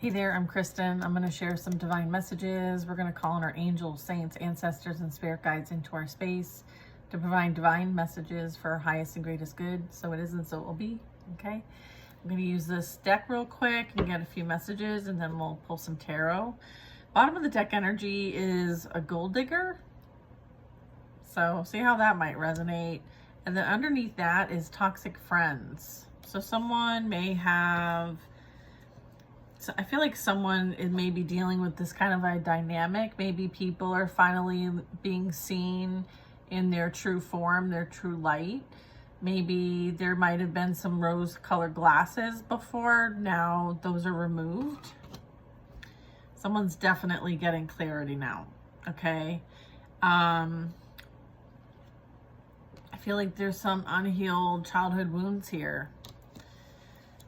Hey there, I'm Kristen. I'm going to share some divine messages. We're going to call on our angels, saints, ancestors, and spirit guides into our space to provide divine messages for our highest and greatest good. So it is and so it will be. Okay. I'm going to use this deck real quick and get a few messages, and then we'll pull some tarot. Bottom of the deck energy is a gold digger. So see how that might resonate. And then underneath that is toxic friends. So someone may have... So I feel like someone is maybe dealing with this kind of a dynamic. Maybe people are finally being seen in their true form, their true light. Maybe there might have been some rose-colored glasses before. Now those are removed. Someone's definitely getting clarity now, okay? I feel like there's some unhealed childhood wounds here.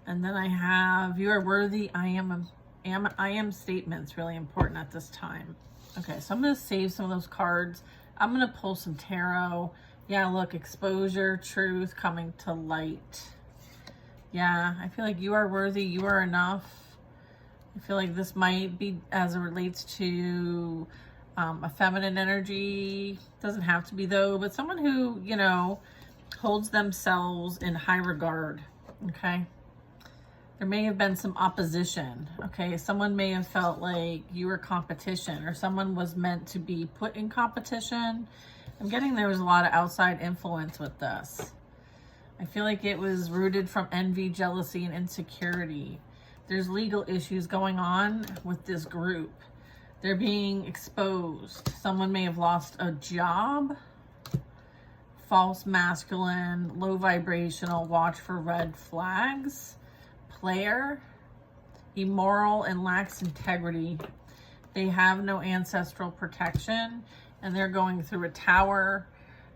And then I have, you are worthy, I am statements, really important at this time. Okay, so I'm going to save some of those cards. I'm going to pull some tarot. Yeah, look, exposure, truth, coming to light. Yeah, I feel like you are worthy, you are enough. I feel like this might be as it relates to a feminine energy. Doesn't have to be though, but someone who, you know, holds themselves in high regard, okay? There may have been some opposition, okay? Someone may have felt like you were competition, or someone was meant to be put in competition. I'm getting there was a lot of outside influence with this. I feel like it was rooted from envy, jealousy, and insecurity. There's legal issues going on with this group. They're being exposed. Someone may have lost a job. False masculine, low vibrational, watch for red flags. Player, immoral and lacks integrity. They have no ancestral protection, and they're going through a tower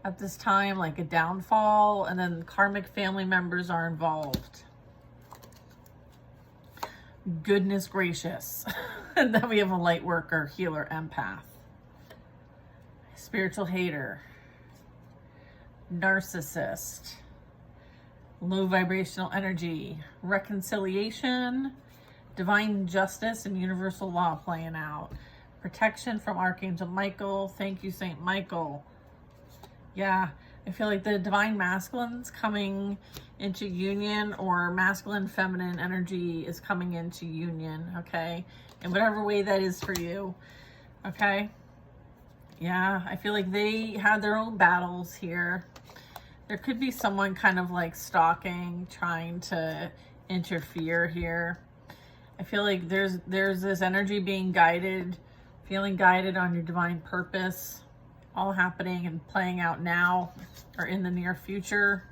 at this time, like a downfall, and then karmic family members are involved. Goodness gracious. And then we have a light worker, healer, empath. Spiritual hater. Narcissist. Low vibrational energy, reconciliation, divine justice, and universal law playing out. Protection from Archangel Michael. Thank you, Saint Michael. Yeah, I feel like the divine masculine's coming into union, or masculine feminine energy is coming into union, okay? In whatever way that is for you, okay? Yeah, I feel like they had their own battles here. There could be someone kind of like stalking, trying to interfere here. I feel like there's this energy being guided, feeling guided on your divine purpose, all happening and playing out now or in the near future.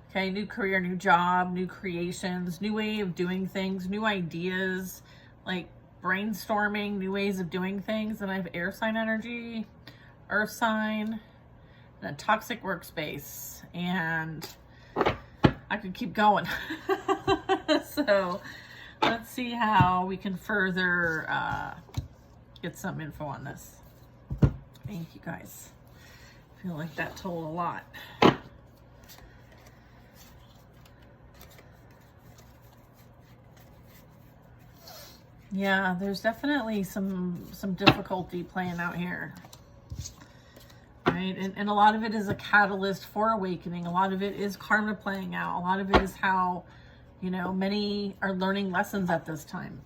Okay, new career, new job, new creations, new way of doing things, new ideas, like brainstorming, new ways of doing things. And I have air sign energy, earth sign, and a toxic workspace, and I could keep going. So let's see how we can further get some info on this. Thank you guys. I feel like that told a lot. Yeah, there's definitely some difficulty playing out here. Right? And a lot of it is a catalyst for awakening. A lot of it is karma playing out. A lot of it is how, you know, many are learning lessons at this time.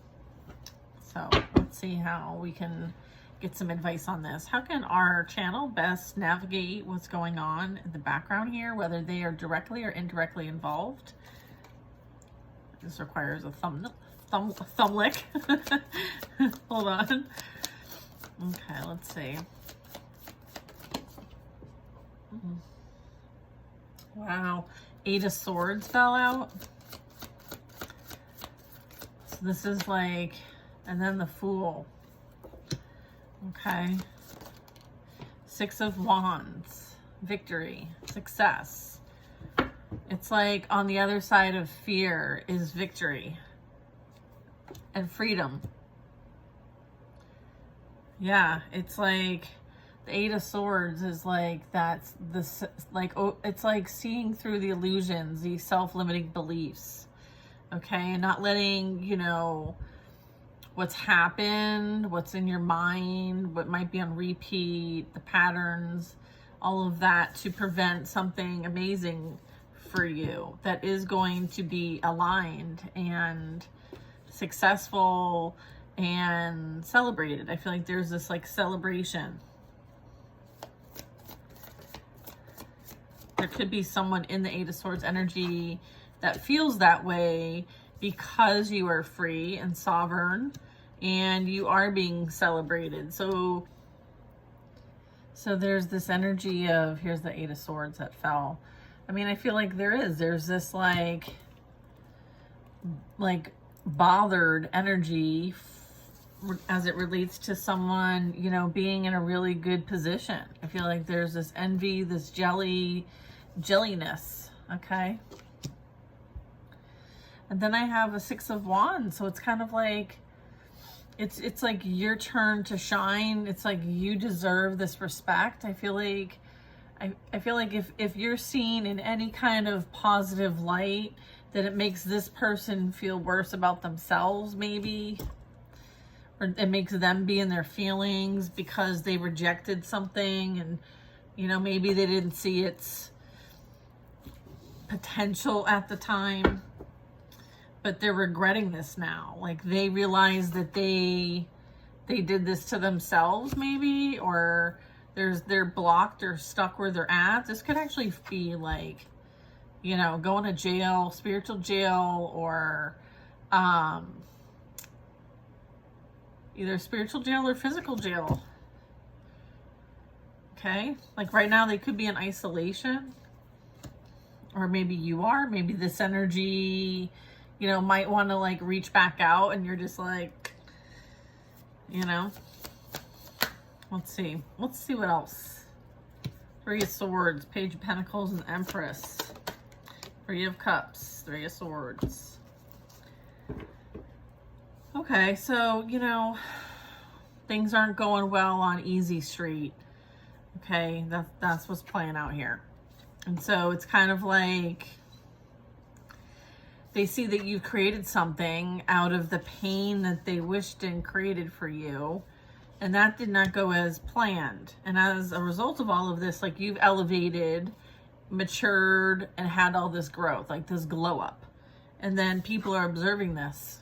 So let's see how we can get some advice on this. How can our channel best navigate what's going on in the background here, whether they are directly or indirectly involved? This requires a thumb lick. Hold on. Okay, let's see. Wow, 8 of Swords fell out. So this is like, and then the Fool. Okay. 6 of Wands, victory, success. It's like on the other side of fear is victory and freedom. Yeah, it's like the 8 of Swords is like that's this, like, oh, it's like seeing through the illusions, the self-limiting beliefs, okay, and not letting, you know, what's happened, what's in your mind, what might be on repeat, the patterns, all of that, to prevent something amazing for you that is going to be aligned and successful and celebrated. I feel like there's this like celebration. There could be someone in the Eight of Swords energy that feels that way because you are free and sovereign and you are being celebrated. So there's this energy of, here's the Eight of Swords that fell. I mean, I feel like there's this like bothered energy as it relates to someone, you know, being in a really good position. I feel like there's this envy, this jelliness, okay? And then I have a Six of Wands, so it's kind of like, it's like your turn to shine. It's like you deserve this respect. I feel like if you're seen in any kind of positive light, that it makes this person feel worse about themselves, maybe, or it makes them be in their feelings because they rejected something, and, you know, maybe they didn't see its potential at the time, but they're regretting this now. Like, they realize that they did this to themselves, maybe, or they're blocked or stuck where they're at. This could actually be like, you know, going to jail, spiritual jail, or either spiritual jail or physical jail. Okay? Like right now they could be in isolation, or maybe you are. Maybe this energy, you know, might want to like reach back out, and you're just like, you know. Let's see what else. Three of Swords, Page of Pentacles, and Empress. Three of Cups, Three of Swords. Okay, so, you know, things aren't going well on Easy Street. Okay, that's what's playing out here. And so it's kind of like they see that you've created something out of the pain that they wished and created for you. And that did not go as planned. And as a result of all of this, like, you've elevated, matured, and had all this growth, like this glow up. And then people are observing this.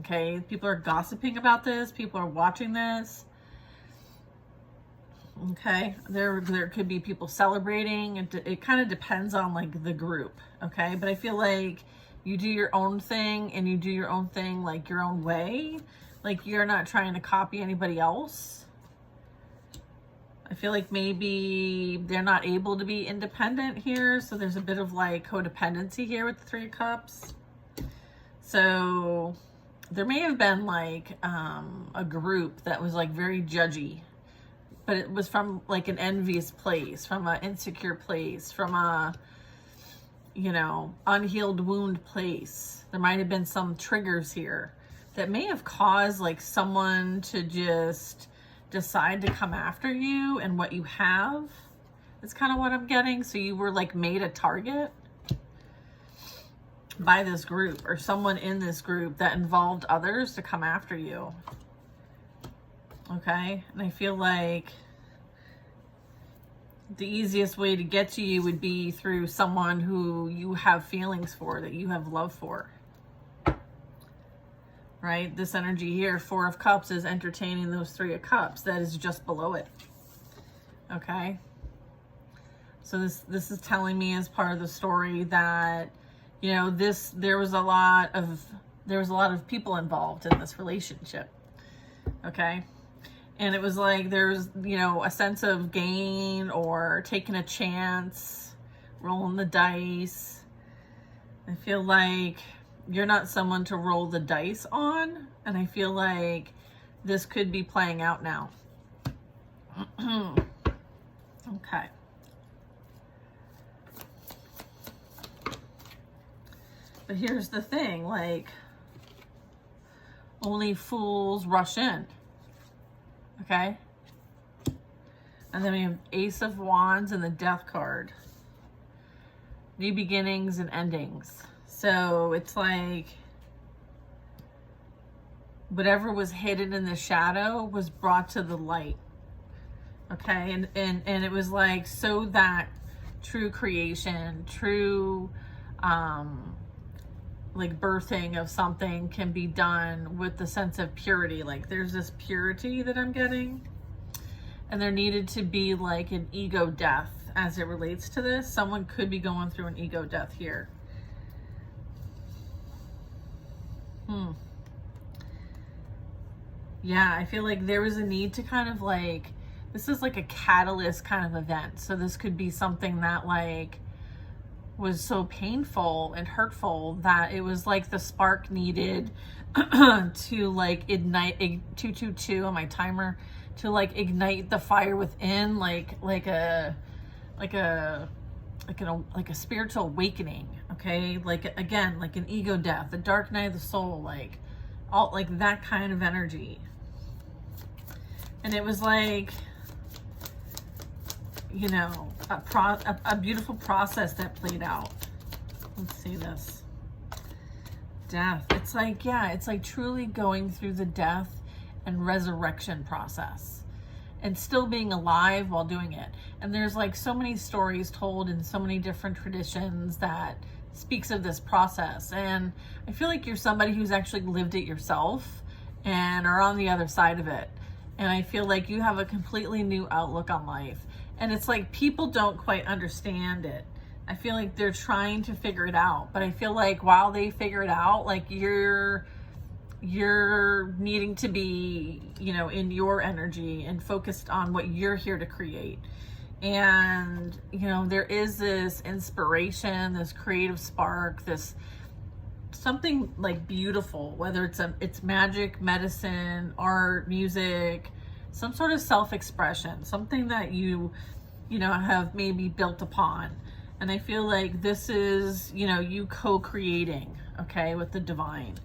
Okay, people are gossiping about this. People are watching this. Okay, there could be people celebrating. It kind of depends on like the group. Okay, but I feel like you do your own thing, and you do your own thing like your own way. Like, you're not trying to copy anybody else. I feel like maybe they're not able to be independent here. So there's a bit of like codependency here with the Three of Cups. So there may have been like a group that was like very judgy, but it was from like an envious place, from an insecure place, from a, you know, unhealed wound place. There might have been some triggers here that may have caused like someone to just decide to come after you and what you have. That's kind of what I'm getting. So you were like made a target by this group, or someone in this group that involved others to come after you. Okay, and I feel like the easiest way to get to you would be through someone who you have feelings for, that you have love for. Right? This energy here, Four of Cups, is entertaining those Three of Cups. That is just below it. Okay? So this is telling me, as part of the story, that, you know, there was a lot of people involved in this relationship. Okay? And it was like there's, you know, a sense of gain or taking a chance, rolling the dice. I feel like you're not someone to roll the dice on, and I feel like this could be playing out now. Okay. But here's the thing, like, only fools rush in. Okay? And then we have Ace of Wands and the Death card. New beginnings and endings. So it's like whatever was hidden in the shadow was brought to the light. Okay, and it was like, so that true creation, true like birthing of something can be done with the sense of purity. Like there's this purity that I'm getting, and there needed to be like an ego death as it relates to this. Someone could be going through an ego death here. Yeah, I feel like there was a need to kind of like, this is like a catalyst kind of event. So this could be something that like was so painful and hurtful that it was like the spark needed to like ignite 222 on my timer, to like ignite the fire within, like a spiritual awakening. Okay, like again, like an ego death, the dark night of the soul, like all like that kind of energy. And it was like, you know, a beautiful process that played out. Let's see this. Death. It's like, yeah, it's like truly going through the death and resurrection process and still being alive while doing it. And there's like so many stories told in so many different traditions that speaks of this process. And I feel like you're somebody who's actually lived it yourself and are on the other side of it. And I feel like you have a completely new outlook on life. And it's like people don't quite understand it. I feel like they're trying to figure it out. But I feel like while they figure it out, like you're needing to be, you know, in your energy and focused on what you're here to create. And, you know, there is this inspiration, this creative spark, this something like beautiful, whether it's magic, medicine, art, music, some sort of self-expression, something that you know, have maybe built upon. And I feel like this is, you know, you co-creating, okay, with the divine,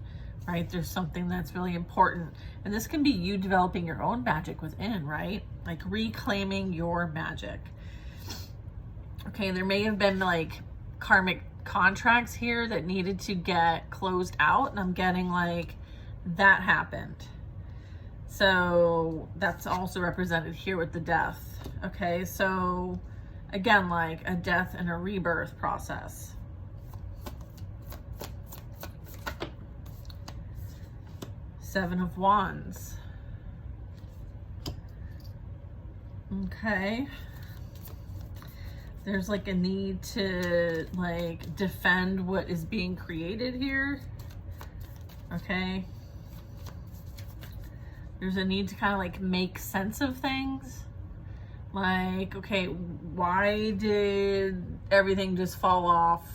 right? There's something that's really important. And this can be you developing your own magic within, right? Like reclaiming your magic. Okay, there may have been like karmic contracts here that needed to get closed out, and I'm getting like that happened. So that's also represented here with the death. Okay, so again, like a death and a rebirth process. Seven of Wands. Okay. There's like a need to like defend what is being created here. Okay. There's a need to kind of like make sense of things. Like, okay, why did everything just fall off?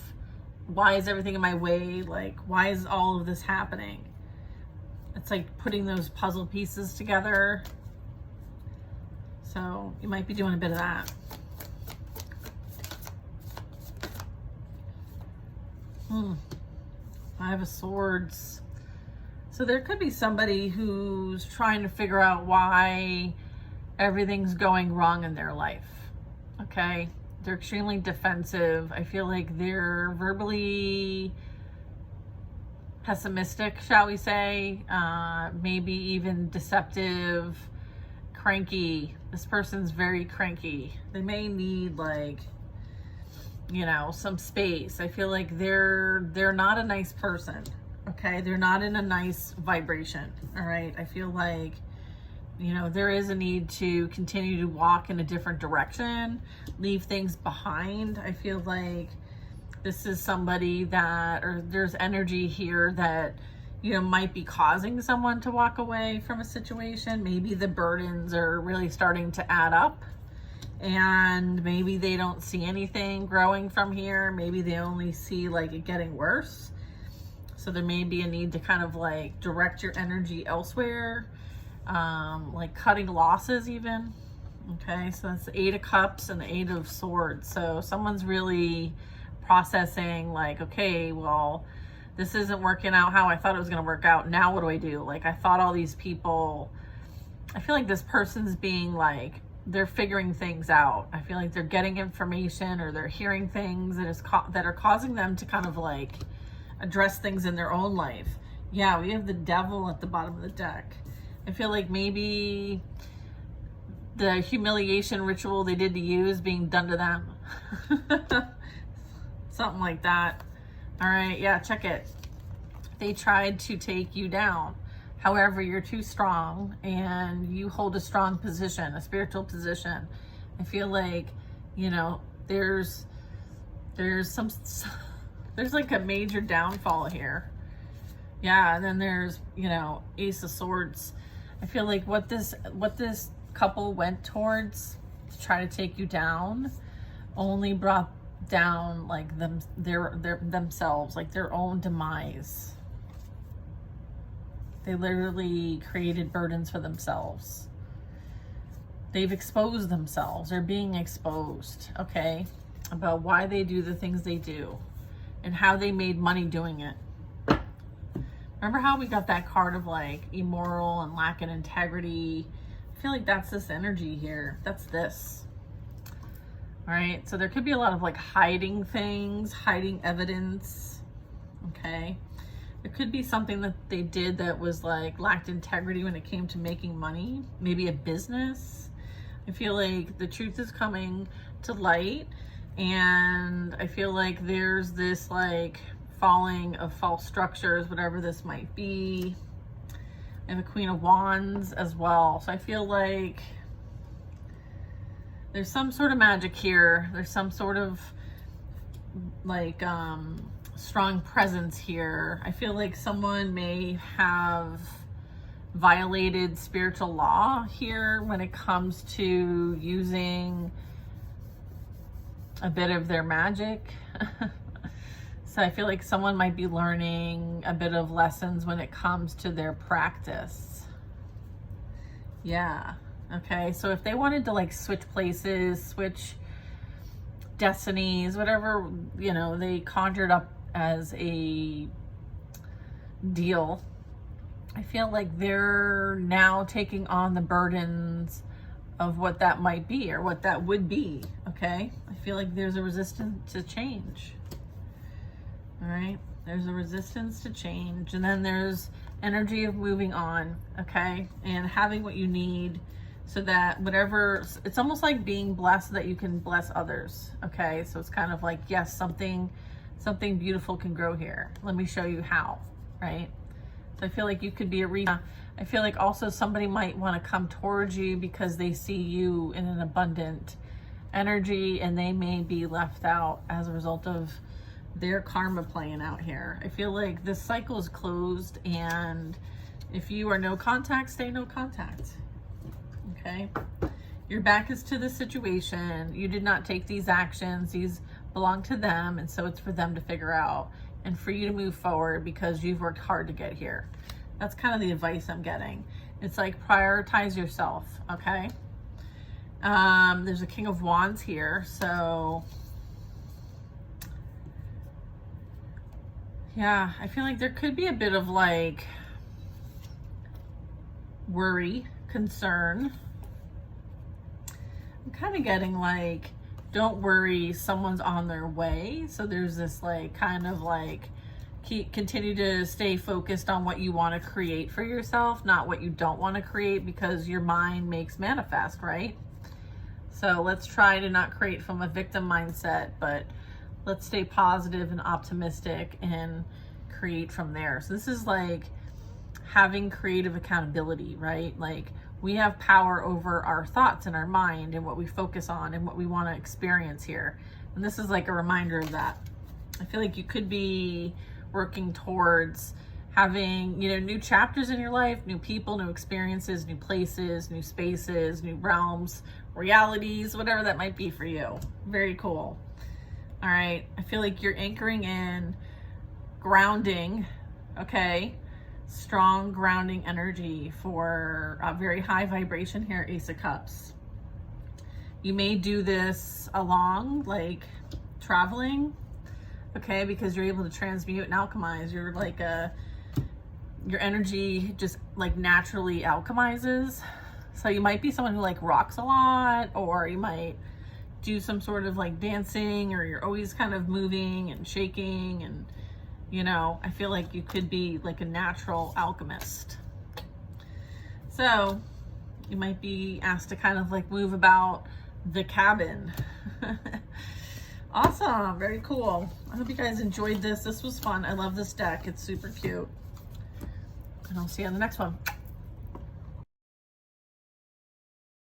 Why is everything in my way? Like, why is all of this happening? It's like putting those puzzle pieces together. So you might be doing a bit of that. Five of Swords. So there could be somebody who's trying to figure out why everything's going wrong in their life. Okay? They're extremely defensive. I feel like they're verbally pessimistic, shall we say. Maybe even deceptive, cranky. This person's very cranky. They may need like, you know, some space. I feel like they're not a nice person. Okay, they're not in a nice vibration. All right, I feel like, you know, there is a need to continue to walk in a different direction, leave things behind. I feel like this is somebody that, or there's energy here that, you know, might be causing someone to walk away from a situation. Maybe the burdens are really starting to add up. And maybe they don't see anything growing from here. Maybe they only see like it getting worse. So there may be a need to kind of like direct your energy elsewhere, like cutting losses even. Okay, so that's the Eight of Cups and the Eight of Swords. So someone's really processing like, okay, well, this isn't working out how I thought it was going to work out. Now what do I do? Like, I thought all these people, I feel like this person's being like, they're figuring things out. I feel like they're getting information, or they're hearing things that are causing them to kind of like address things in their own life. Yeah, we have the devil at the bottom of the deck. I feel like maybe the humiliation ritual they did to you is being done to them. Something like that. All right, yeah, check it. They tried to take you down. However, you're too strong and you hold a strong position, a spiritual position. I feel like, you know, there's like a major downfall here. Yeah, and then there's, you know, Ace of Swords. I feel like what this couple went towards to try to take you down only brought down like themselves, like their own demise. They literally created burdens for themselves. They've exposed themselves. They're being exposed, okay, about why they do the things they do and how they made money doing it. Remember how we got that card of like immoral and lacking integrity? I feel like that's this energy here. That's this. All right, so there could be a lot of like hiding things, hiding evidence, okay? There could be something that they did that was like lacked integrity when it came to making money, maybe a business. I feel like the truth is coming to light, and I feel like there's this like falling of false structures, whatever this might be. And the Queen of Wands as well. So I feel like there's some sort of magic here. There's some sort of like strong presence here. I feel like someone may have violated spiritual law here when it comes to using a bit of their magic. So I feel like someone might be learning a bit of lessons when it comes to their practice. Yeah. Okay. So if they wanted to like switch places, switch destinies, whatever, you know, they conjured up as a deal, I feel like they're now taking on the burdens of what that might be or what that would be. Okay. I feel like there's a resistance to change. All right. There's a resistance to change. And then there's energy of moving on. Okay. And having what you need so that whatever, it's almost like being blessed so that you can bless others. Okay. So it's kind of like, yes, something beautiful can grow here. Let me show you how. Right. So I feel like you could be I feel like also somebody might want to come towards you because they see you in an abundant energy and they may be left out as a result of their karma playing out here. I feel like this cycle is closed, and if you are no contact, stay no contact. Okay? Your back is to the situation. You did not take these actions. These belong to them, and so it's for them to figure out and for you to move forward because you've worked hard to get here. That's kind of the advice I'm getting. It's like prioritize yourself, okay? There's a King of Wands here, so yeah, I feel like there could be a bit of like worry, concern. I'm kind of getting like, don't worry, someone's on their way. So there's this like kind of like continue to stay focused on what you want to create for yourself, not what you don't want to create, because your mind makes manifest, right? So let's try to not create from a victim mindset, but let's stay positive and optimistic and create from there. So this is like having creative accountability, right? Like we have power over our thoughts and our mind and what we focus on and what we want to experience here. And this is like a reminder of that. I feel like you could be working towards having, you know, new chapters in your life, new people, new experiences, new places, new spaces, new realms, realities, whatever that might be for you. Very cool. All right. I feel like you're anchoring in, grounding, okay? Strong grounding energy for a very high vibration here, Ace of Cups. You may do this along, like traveling, okay? Because you're able to transmute and alchemize. You're like your energy just like naturally alchemizes. So you might be someone who like rocks a lot, or you might do some sort of like dancing, or you're always kind of moving and shaking and, You know, I feel like you could be like a natural alchemist. So you might be asked to kind of like move about the cabin. Awesome, very cool. I hope you guys enjoyed this. This was fun. I love this deck. It's super cute. And I'll see you on the next one.